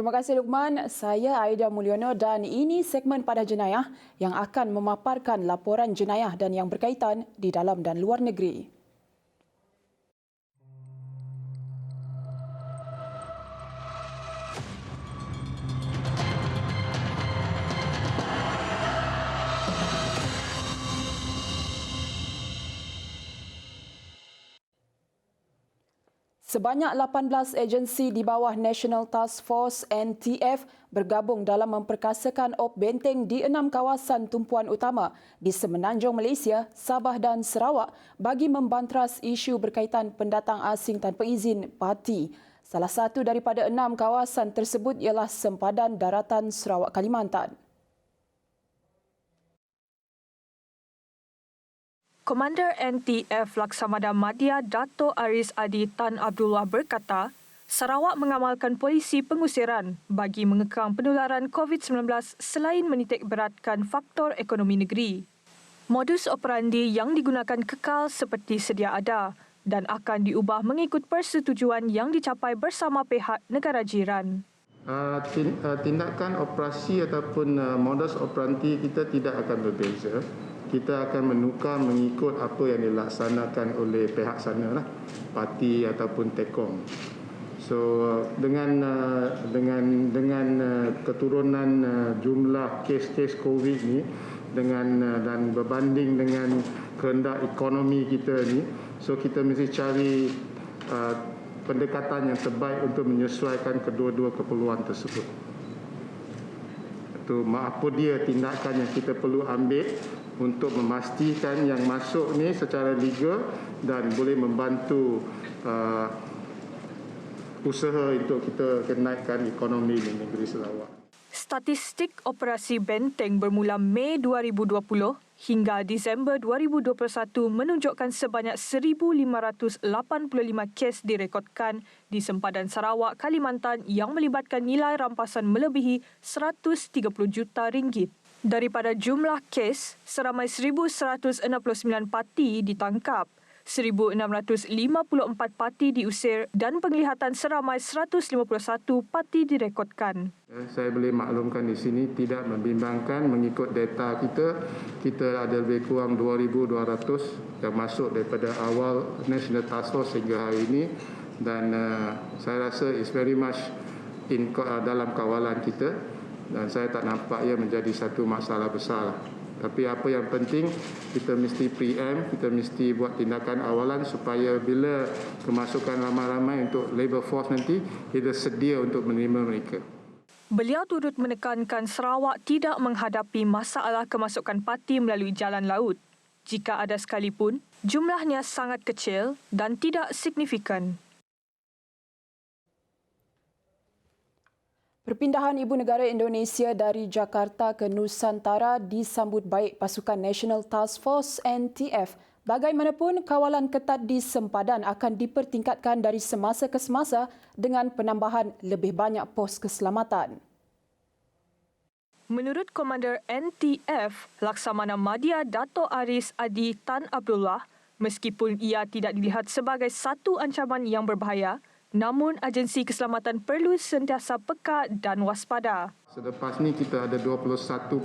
Terima kasih Lukman. Saya Aida Mulyono dan ini segmen Pada Jenayah yang akan memaparkan laporan jenayah dan yang berkaitan di dalam dan luar negeri. Sebanyak 18 agensi di bawah National Task Force NTF bergabung dalam memperkasakan op benteng di 6 kawasan tumpuan utama di Semenanjung Malaysia, Sabah dan Sarawak bagi membantras isu berkaitan pendatang asing tanpa izin parti. Salah satu daripada 6 kawasan tersebut ialah Sempadan Daratan Sarawak Kalimantan. Komander NTF Laksamana Madya Dato' Aris Adi Tan Abdullah berkata, Sarawak mengamalkan polisi pengusiran bagi mengekang penularan COVID-19 selain menitik beratkan faktor ekonomi negeri. Modus operandi yang digunakan kekal seperti sedia ada dan akan diubah mengikut persetujuan yang dicapai bersama pihak negara jiran. Tindakan operasi ataupun modus operandi kita tidak akan berbeza. Kita akan menukar mengikut apa yang dilaksanakan oleh pihak sana lah, parti ataupun tekong. So dengan keturunan jumlah kes-kes COVID ni dan berbanding dengan kehendak ekonomi kita ni, so kita mesti cari pendekatan yang terbaik untuk menyesuaikan kedua-dua keperluan tersebut. Itu apa dia tindakan yang kita perlu ambil untuk memastikan yang masuk ni secara legal dan boleh membantu usaha untuk kita kenaikkan ekonomi di negeri Sarawak. Statistik operasi benteng bermula Mei 2020 hingga Disember 2021 menunjukkan sebanyak 1,585 kes direkodkan di Sempadan Sarawak, Kalimantan yang melibatkan nilai rampasan melebihi 130 juta ringgit. Daripada jumlah kes, seramai 1,169 parti ditangkap, 1,654 parti diusir dan penglihatan seramai 151 parti direkodkan. Saya boleh maklumkan di sini tidak membimbangkan mengikut data kita ada lebih kurang 2,200 yang masuk daripada awal National Task Force hingga hari ini dan saya rasa is very much dalam kawalan kita. Dan saya tak nampak ia menjadi satu masalah besar. Tapi apa yang penting, kita mesti preempt, kita mesti buat tindakan awalan supaya bila kemasukan ramai-ramai untuk labour force nanti, kita sedia untuk menerima mereka. Beliau turut menekankan Sarawak tidak menghadapi masalah kemasukan parti melalui jalan laut. Jika ada sekalipun, jumlahnya sangat kecil dan tidak signifikan. Perpindahan Ibu Negara Indonesia dari Jakarta ke Nusantara disambut baik pasukan National Task Force NTF. Bagaimanapun, kawalan ketat di Sempadan akan dipertingkatkan dari semasa ke semasa dengan penambahan lebih banyak pos keselamatan. Menurut Komander NTF Laksamana Madya Dato' Aris Adi Tan Abdullah, meskipun ia tidak dilihat sebagai satu ancaman yang berbahaya, namun agensi keselamatan perlu sentiasa peka dan waspada. Selepas ni kita ada 21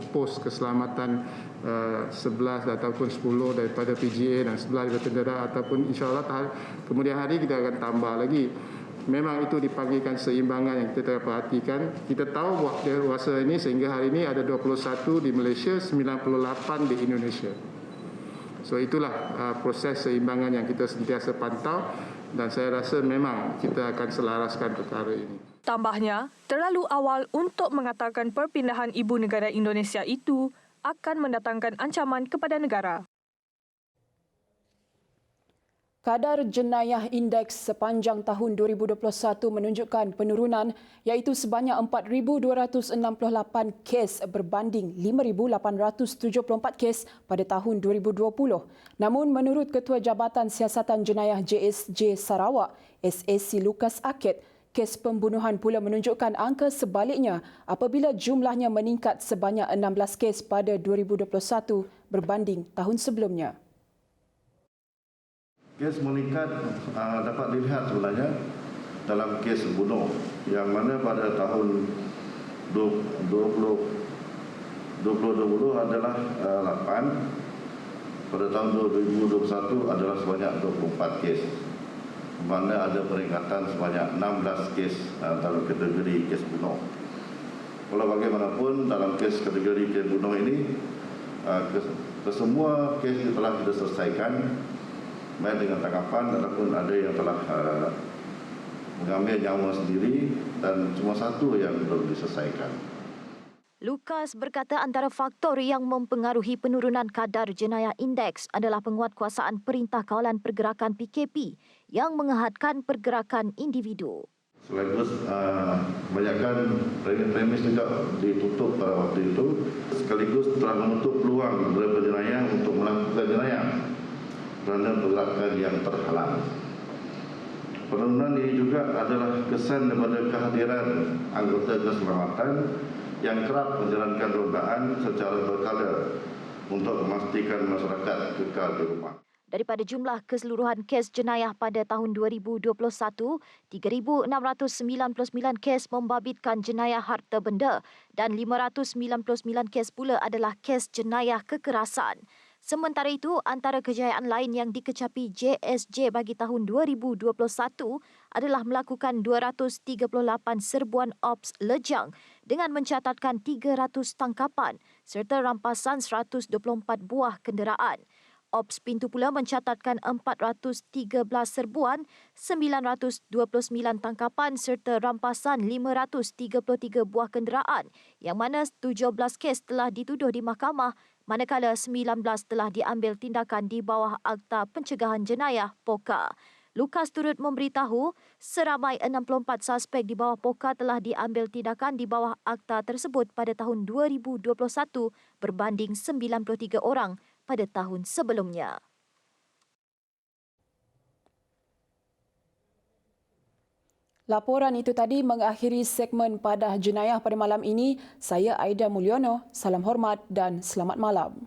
pos keselamatan 11 ataupun 10 daripada PGA dan 11 daripada tentera ataupun insyaAllah kemudian hari kita akan tambah lagi. Memang itu dipanggilkan seimbangan yang kita perhatikan. Kita tahu buat dewasa ini sehingga hari ini ada 21 di Malaysia, 98 di Indonesia. So itulah proses seimbangan yang kita sentiasa pantau. Dan saya rasa memang kita akan selaraskan perkara ini. Tambahnya, terlalu awal untuk mengatakan perpindahan ibu negara Indonesia itu akan mendatangkan ancaman kepada negara. Kadar jenayah indeks sepanjang tahun 2021 menunjukkan penurunan iaitu sebanyak 4,268 kes berbanding 5,874 kes pada tahun 2020. Namun menurut Ketua Jabatan Siasatan Jenayah JSJ Sarawak, SAC Lukas Akid, kes pembunuhan pula menunjukkan angka sebaliknya apabila jumlahnya meningkat sebanyak 16 kes pada 2021 berbanding tahun sebelumnya. Kes meningkat dapat dilihat sebenarnya dalam kes bunuh, yang mana pada tahun 2020 adalah 8, pada tahun 2021 adalah sebanyak 24 kes, mana ada peningkatan sebanyak 16 kes dalam kategori kes bunuh. Walau bagaimanapun dalam kes kategori kes bunuh ini, kesemua kes itu telah kita selesaikan, baik dengan tangkapan ataupun ada yang telah mengambil nyawa sendiri, dan cuma satu yang belum diselesaikan. Lukas berkata antara faktor yang mempengaruhi penurunan kadar jenayah indeks adalah penguatkuasaan Perintah Kawalan Pergerakan PKP yang menghadkan pergerakan individu. Sekaligus kebanyakan premis juga ditutup pada waktu itu, sekaligus telah menutup peluang beberapa jenayah untuk melakukan jenayah kerana pergerakan yang terhalang. Penurunan ini juga adalah kesan daripada kehadiran anggota keselamatan yang kerap menjalankan rondaan secara berkala untuk memastikan masyarakat kekal di rumah. Daripada jumlah keseluruhan kes jenayah pada tahun 2021, 3,699 kes membabitkan jenayah harta benda dan 599 kes pula adalah kes jenayah kekerasan. Sementara itu, antara kejayaan lain yang dikecapi JSJ bagi tahun 2021 adalah melakukan 238 serbuan ops lejang dengan mencatatkan 300 tangkapan serta rampasan 124 buah kenderaan. Ops Pintu pula mencatatkan 413 serbuan, 929 tangkapan serta rampasan 533 buah kenderaan yang mana 17 kes telah dituduh di mahkamah, manakala 19 telah diambil tindakan di bawah Akta Pencegahan Jenayah POKA. Lukas turut memberitahu seramai 64 suspek di bawah POKA telah diambil tindakan di bawah akta tersebut pada tahun 2021 berbanding 93 orang pada tahun sebelumnya. Laporan itu tadi mengakhiri segmen Padah Jenayah pada malam ini. Saya Aida Mulyono. Salam hormat dan selamat malam.